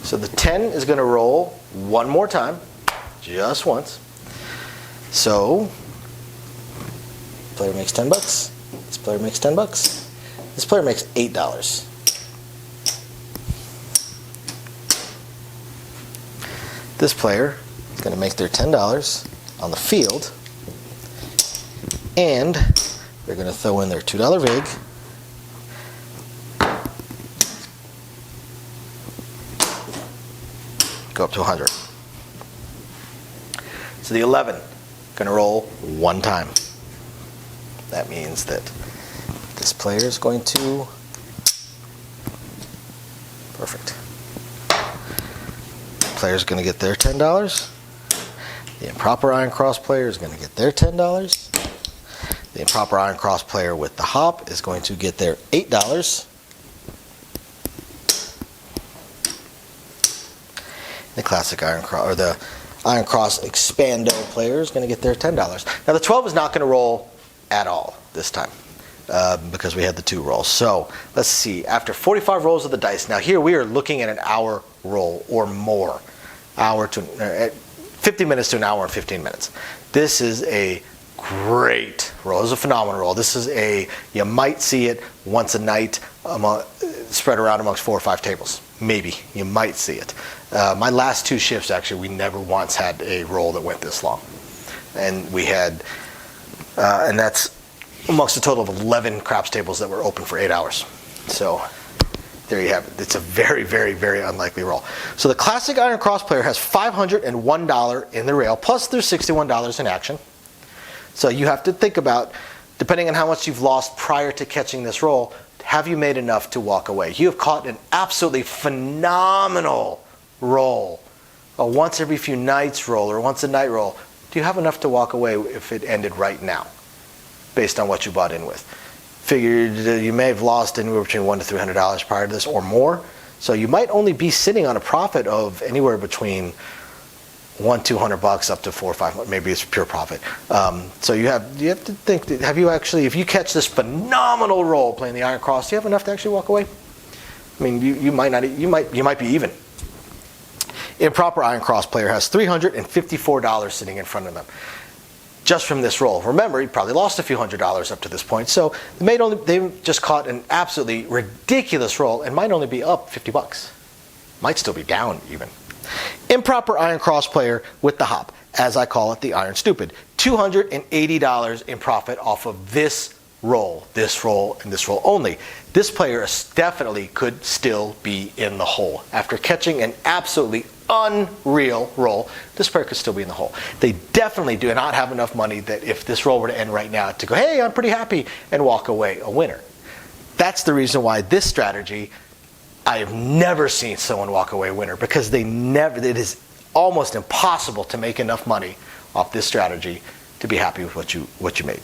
So the 10 is going to roll one more time, just once. So, player makes $10. This player makes $10. This player makes $8. This player is going to make their $10 on the field, and they're going to throw in their $2 vig. Go up to 100. So the 11 going to roll one time. That means that this player is going to perfect. The player is going to get their $10. The improper iron cross player is going to get their $10. The improper iron cross player with the hop is going to get their $8. The classic iron cross, or the iron cross expando player is going to get their $10. Now the 12 is not going to roll at all this time because we had the 2 rolls. So let's see. After 45 rolls of the dice, now here we are looking at an hour roll or more, 50 minutes to an hour and 15 minutes. This is a great roll. This is a phenomenal roll. This is you might see it once a night spread around amongst 4 or 5 tables. maybe you might see it. My last 2 shifts, actually, we never once had a roll that went this long. And we had, and that's amongst a total of 11 craps tables that were open for 8 hours. So there you have it. It's a very, very, very unlikely roll. So the classic Iron Cross player has $501 in the rail, plus there's $61 in action. So you have to think about, depending on how much you've lost prior to catching this roll, have you made enough to walk away? You have caught an absolutely phenomenal roll, a once every few nights roll or once a night roll. Do you have enough to walk away if it ended right now, based on what you bought in with? Figured you may have lost anywhere between $100 to $300 prior to this or more. So you might only be sitting on a profit of anywhere between $200 up to $400 or $500. Maybe it's pure profit. So you have to think, have you actually, if you catch this phenomenal roll playing the Iron Cross, do you have enough to actually walk away? I mean, you might not. You might be even. Improper Iron Cross player has $354 sitting in front of them, just from this roll. Remember, he probably lost a few $100s up to this point, so they just caught an absolutely ridiculous roll and might only be up $50. Might still be down even. Improper Iron Cross player with the hop, as I call it, the Iron Stupid. $280 in profit off of this roll, and this roll only. This player definitely could still be in the hole. After catching an absolutely unreal roll, this player could still be in the hole. They definitely do not have enough money that if this roll were to end right now to go, hey, I'm pretty happy, and walk away a winner. That's the reason why this strategy, I have never seen someone walk away a winner, because it is almost impossible to make enough money off this strategy to be happy with what you made.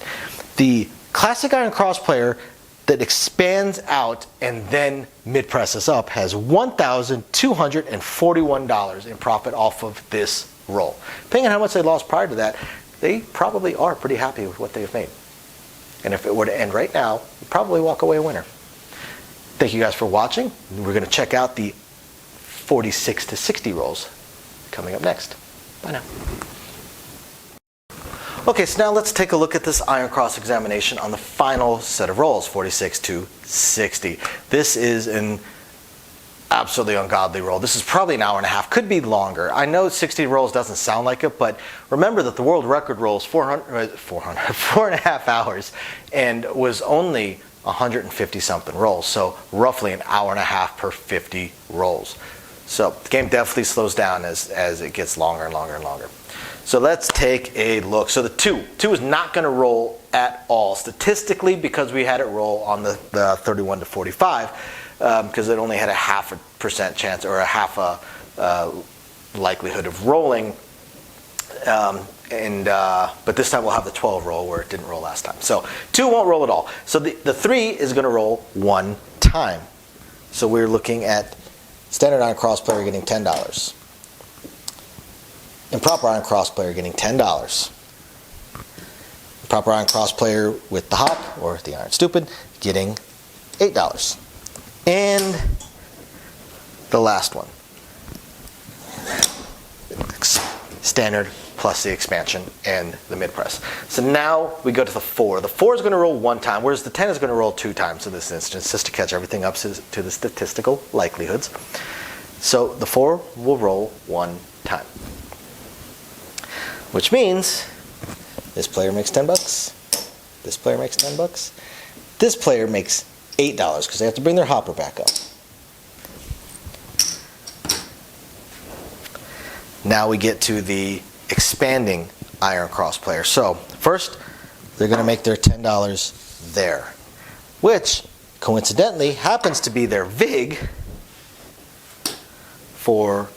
The classic Iron Cross player that expands out and then mid-presses up has $1,241 in profit off of this roll. Depending on how much they lost prior to that, they probably are pretty happy with what they've made. And if it were to end right now, you'd probably walk away a winner. Thank you guys for watching. We're going to check out the 46 to 60 rolls coming up next. Bye now. Okay, so now let's take a look at this Iron Cross examination on the final set of rolls, 46 to 60. This is an absolutely ungodly roll. This is probably an hour and a half, could be longer. I know 60 rolls doesn't sound like it, but remember that the world record roll is 4.5 hours and was only 150 something rolls, so roughly an hour and a half per 50 rolls. So the game definitely slows down as it gets longer and longer and longer. So let's take a look. So the two is not going to roll at all statistically, because we had it roll on the 31 to 45, because it only had a 0.5% chance or a half a likelihood of rolling. But this time we'll have the 12 roll where it didn't roll last time. So 2 won't roll at all. So the 3 is going to roll 1 time. So we're looking at standard Iron Cross player getting $10. Improper Iron Cross player getting $10. Improper Iron Cross player with the hop, or the Iron Stupid, getting $8. And the last one, standard plus the expansion and the mid press. So now we go to the 4. The 4 is going to roll 1 time, whereas the 10 is going to roll 2 times in this instance, just to catch everything up to the statistical likelihoods. So the 4 will roll 1 time, which means this player makes $10. This player makes $10. This player makes $8 because they have to bring their hopper back up. Now we get to the expanding Iron Cross player. So first, they're going to make their $10 there, which coincidentally happens to be their VIG for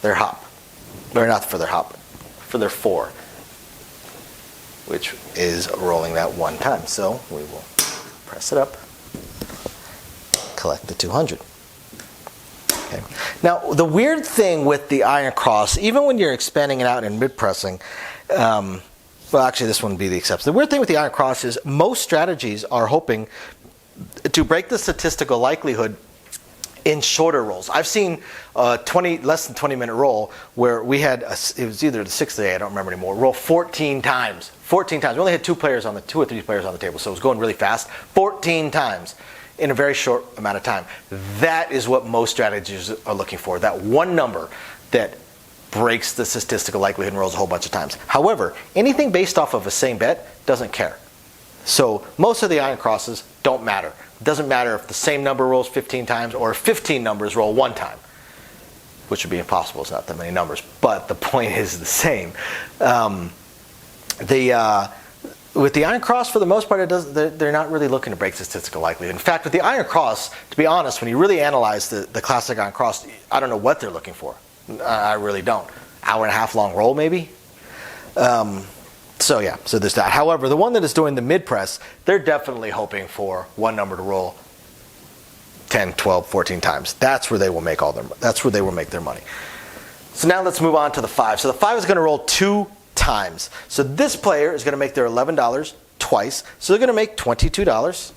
their hop. Or not for their hop, for their 4, which is rolling that 1 time. So we will press it up, collect the 200. Okay. Now, the weird thing with the Iron Cross, even when you're expanding it out and mid-pressing, well, actually this one would be the exception. The weird thing with the Iron Cross is most strategies are hoping to break the statistical likelihood in shorter rolls. I've seen less than 20-minute roll where we had, it was either the 6th day, I don't remember anymore, roll 14 times. 14 times. We only had 2 or 3 players on the table, so it was going really fast. 14 times. in a very short amount of time. That is what most strategies are looking for, that one number that breaks the statistical likelihood and rolls a whole bunch of times. However, anything based off of a same bet doesn't care. So most of the iron crosses don't matter. It doesn't matter if the same number rolls 15 times or if 15 numbers roll one time, which would be impossible. It's not that many numbers, but the point is the same. With the iron cross, for the most part, they're not really looking to break statistical likelihood. In fact, with the iron cross, to be honest, when you really analyze the classic iron cross, I don't know what they're looking for. I really don't. Hour and a half long roll, maybe? So there's that. However, the one that is doing the mid-press, they're definitely hoping for one number to roll 10, 12, 14 times. That's where they will make their money. So now let's move on to the 5. So the 5 is going to roll 2 times. So this player is going to make their $11 twice. So they're going to make $22.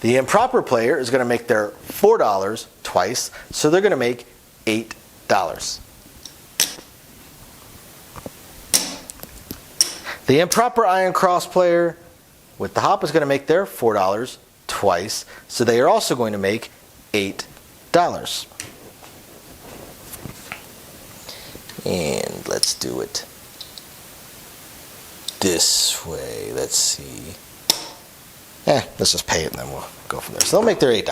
The improper player is going to make their $4 twice. So they're going to make $8. The improper iron cross player with the hop is going to make their $4 twice. So they are also going to make $8. And let's do it this way. Let's see. Let's just pay it and then we'll go from there. So they'll make their $8.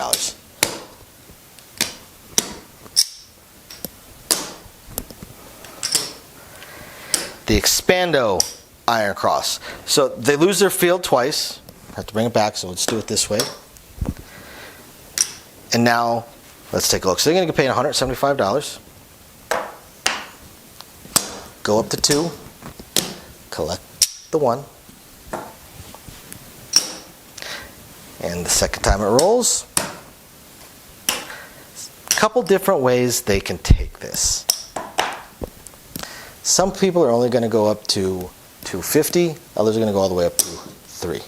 The Expando iron cross. So they lose their field twice. I have to bring it back, so let's do it this way. And now let's take a look. So they're going to get paid $175. Go up to 2, collect the 1, and the second time it rolls. A couple different ways they can take this. Some people are only going to go up to 250, others are going to go all the way up to 3.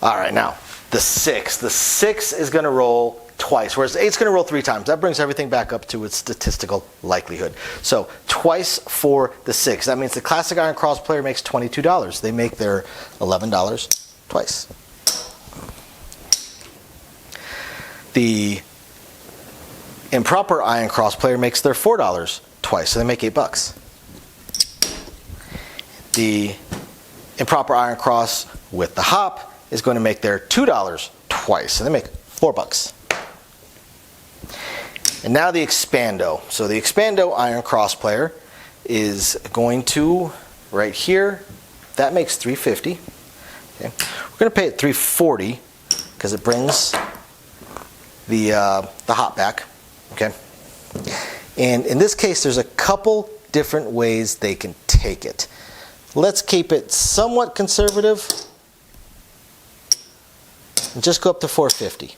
All right, now the 6. The 6 is going to roll twice, whereas the 8 is going to roll 3 times. That brings everything back up to its statistical likelihood. So twice for the 6. That means the classic iron cross player makes $22. They make their $11 twice. The improper iron cross player makes their $4 twice, so they make $8. The improper iron cross with the hop is going to make their $2 twice, so they make $4. And now the Expando. So the Expando iron cross player is going to, right here, that makes $350. Okay. We're going to pay it $340 because it brings the hop back. Okay. And in this case, there's a couple different ways they can take it. Let's keep it somewhat conservative and just go up to $450.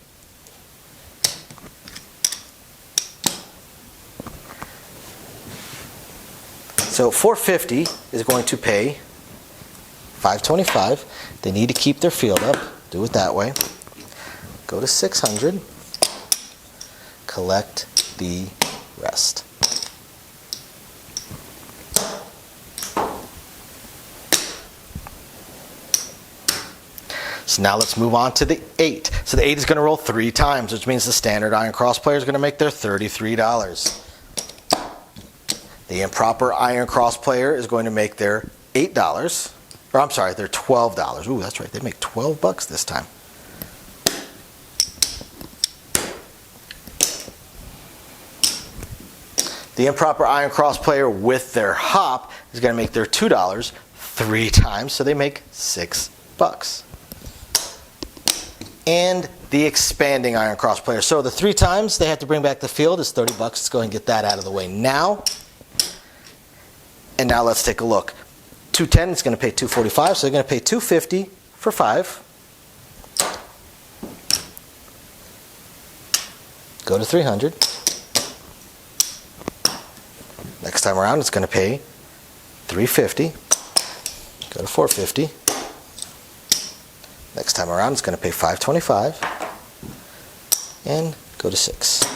So $450 is going to pay $525. They need to keep their field up. Do it that way. Go to $600. Collect the rest. So now let's move on to the 8. So the 8 is going to roll 3 times, which means the standard iron cross player is going to make their $33. The improper iron cross player is going to make their $8. Or I'm sorry, they're $12. Ooh, that's right. They make $12 this time. The improper iron cross player with their hop is going to make their $2 3 times, so they make $6. And the expanding iron cross player. So the 3 times they have to bring back the field is $30. Let's go and get that out of the way now. And now let's take a look. 210 is going to pay $245, so they're going to pay $250 for 5. Go to 300. Next time around, it's going to pay $350. Go to $450. Next time around, it's going to pay $525. And go to 6.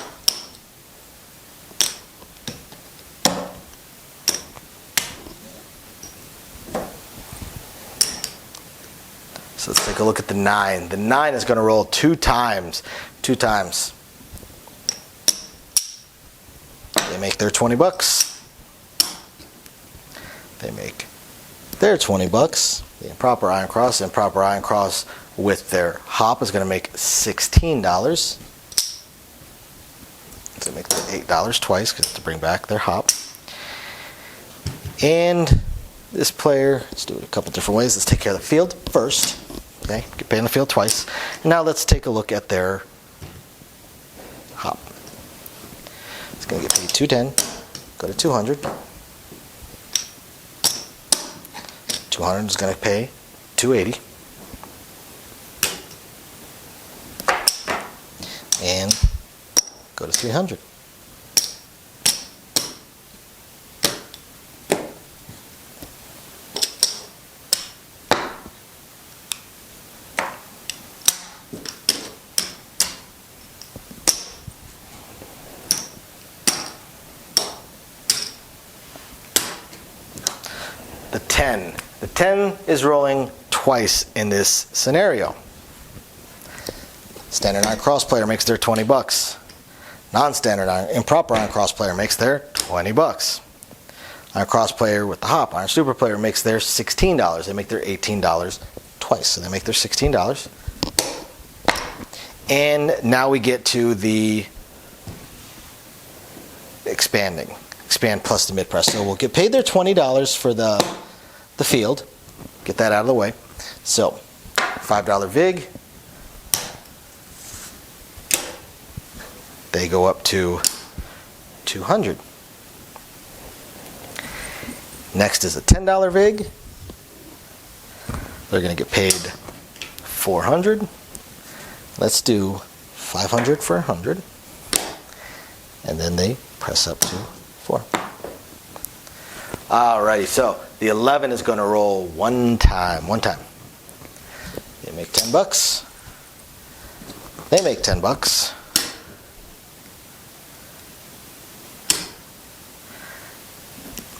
So let's take a look at the 9. The 9 is going to roll 2 times. 2 times. They make their 20 bucks. They make their 20 bucks. The improper iron cross with their hop is going to make $16. So they make their $8 twice because to bring back their hop. And this player, let's do it a couple different ways. Let's take care of the field first. Okay, get paid on the field twice. And now let's take a look at their hop. It's going to get paid 210. Go to 200. 200 is going to pay 280. And go to 300. The 10. The 10 is rolling twice in this scenario. Standard iron cross player makes their 20 bucks. Non-standard iron, improper iron cross player makes their 20 bucks. Iron cross player with the hop, iron super player makes their $16. They make their $18 twice. So they make their $16. And now we get to the expand plus the mid press. So we'll get paid their $20 for the field. Get that out of the way. So $5 vig. They go up to 200. Next is a $10 vig. They're going to get paid 400. Let's do 500 for 100. And then they press up to 4. Alrighty, so the 11 is going to roll one time. They make 10 bucks. They make 10 bucks.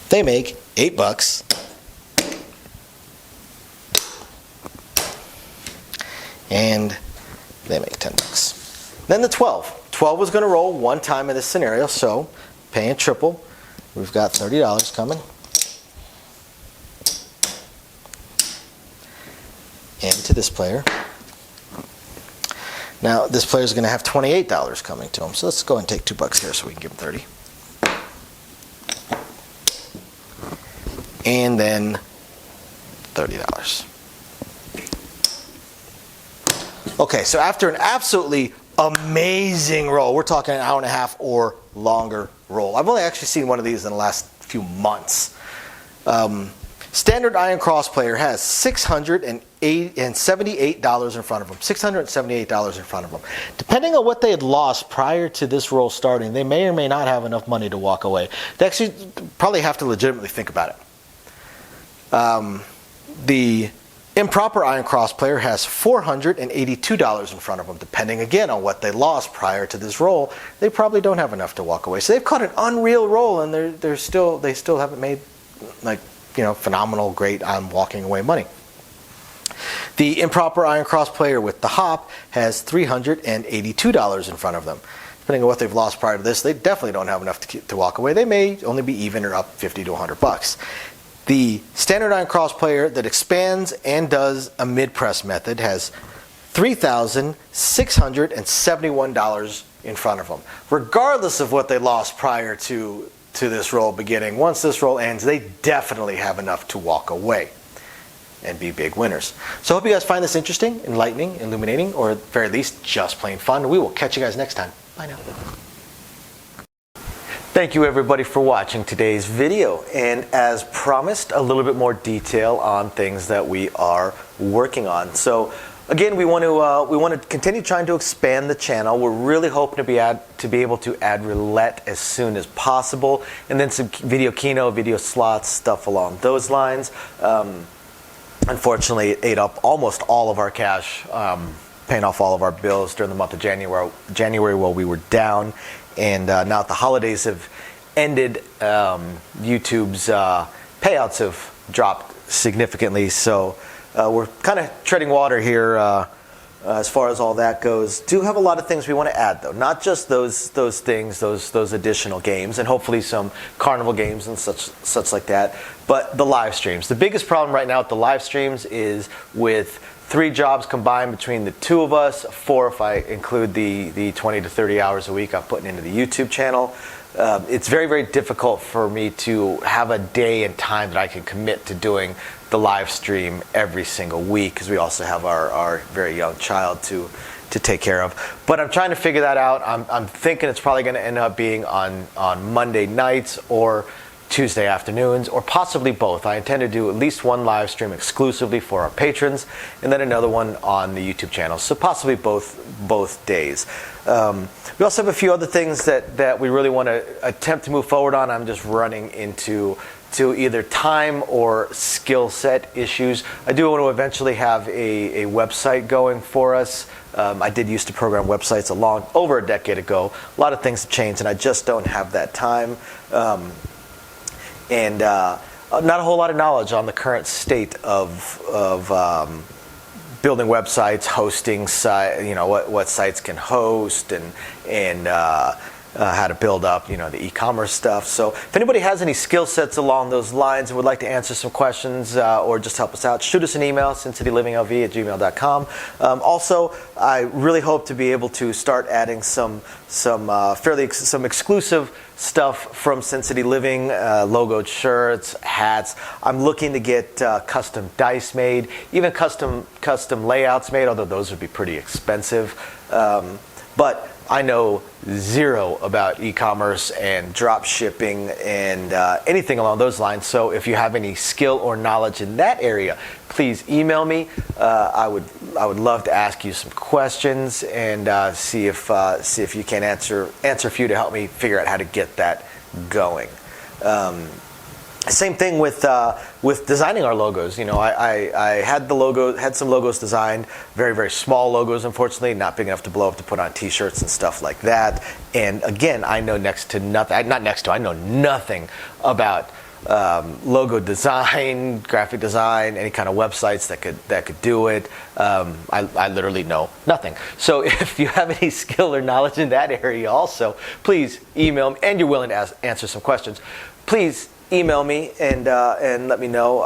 They make 8 bucks. And they make 10 bucks. Then the 12. 12 was going to roll one time in this scenario, so paying triple. We've got $30 coming. And to this player. Now this player is going to have $28 coming to him. So let's go and take 2 bucks here so we can give him 30. And then $30. Okay, so after an absolutely amazing roll, we're talking an hour and a half or longer roll. I've only actually seen one of these in the last few months. Standard iron cross player has $678 in front of them. $678 in front of them. Depending on what they had lost prior to this roll starting, they may or may not have enough money to walk away. They actually probably have to legitimately think about it. The improper iron cross player has $482 in front of them. Depending again on what they lost prior to this roll, they probably don't have enough to walk away. So they've caught an unreal roll, and they still haven't made phenomenal, great on walking away money. The improper iron cross player with the hop has $382 in front of them. Depending on what they've lost prior to this, they definitely don't have enough to walk away. They may only be even or up 50 to 100 bucks. The standard iron cross player that expands and does a mid-press method has $3,671 in front of them. Regardless of what they lost prior to this roll beginning, once this roll ends, they definitely have enough to walk away and be big winners. So I hope you guys find this interesting, enlightening, illuminating, or at the very least, just plain fun. We will catch you guys next time. Bye now. Thank you everybody for watching today's video, and as promised, a little bit more detail on things that we are working on. So again, we want to continue trying to expand the channel. We're really hoping to be able to add roulette as soon as possible, and then some video keno, video slots, stuff along those lines. Unfortunately, it ate up almost all of our cash paying off all of our bills during the month of January while we were down. And now that the holidays have ended, YouTube's payouts have dropped significantly. So we're kind of treading water here as far as all that goes. Do have a lot of things we want to add, though. Not just those things, those additional games, and hopefully some carnival games and such like that, but the live streams. The biggest problem right now with the live streams is with 3 jobs combined between the 2 of us, 4 if I include the 20 to 30 hours a week I'm putting into the YouTube channel. It's very, very difficult for me to have a day and time that I can commit to doing the live stream every single week, because we also have our very young child to take care of. But I'm trying to figure that out. I'm thinking it's probably going to end up being on Monday nights or Tuesday afternoons, or possibly both. I intend to do at least one live stream exclusively for our patrons, and then another one on the YouTube channel. So possibly both days. We also have a few other things that we really want to attempt to move forward on. I'm just running into either time or skill set issues. I do want to eventually have a website going for us. I did used to program websites over a decade ago. A lot of things have changed, and I just don't have that time. And not a whole lot of knowledge on the current state of building websites, hosting what sites can host, and how to build up the e-commerce stuff. So if anybody has any skill sets along those lines and would like to answer some questions or just help us out, shoot us an email, sincitylivingLV@gmail.com. Also, I really hope to be able to start adding some exclusive stuff from Sin City Living, logoed shirts, hats. I'm looking to get custom dice made, even custom layouts made, although those would be pretty expensive. But I know zero about e-commerce and drop shipping and anything along those lines. So if you have any skill or knowledge in that area, please email me. I would love to ask you some questions and see if you can answer a few to help me figure out how to get that going. Same thing with designing our logos. I had some logos designed, very, very small logos, unfortunately, not big enough to blow up to put on T-shirts and stuff like that. And again, I know I know nothing about logo design, graphic design, any kind of websites that could do it. I literally know nothing. So if you have any skill or knowledge in that area also, please email me, and you're willing to answer some questions, please email me and let me know.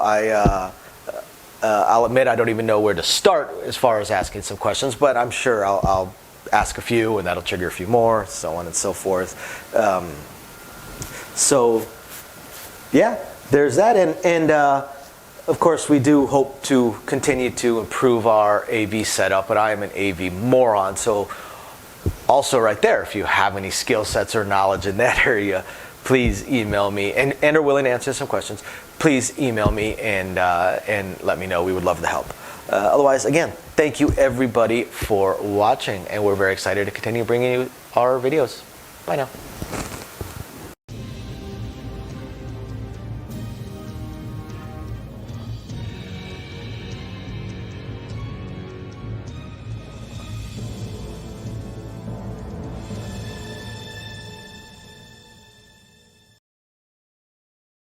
I'll admit I don't even know where to start as far as asking some questions, but I'm sure I'll ask a few, and that'll trigger a few more, so on and so forth. So yeah, there's that, and of course we do hope to continue to improve our AV setup, but I am an AV moron, so also right there, if you have any skill sets or knowledge in that area, please email me, and are willing to answer some questions. Please email me and let me know. We would love to help. Otherwise, again, thank you everybody for watching, and we're very excited to continue bringing you our videos. Bye now.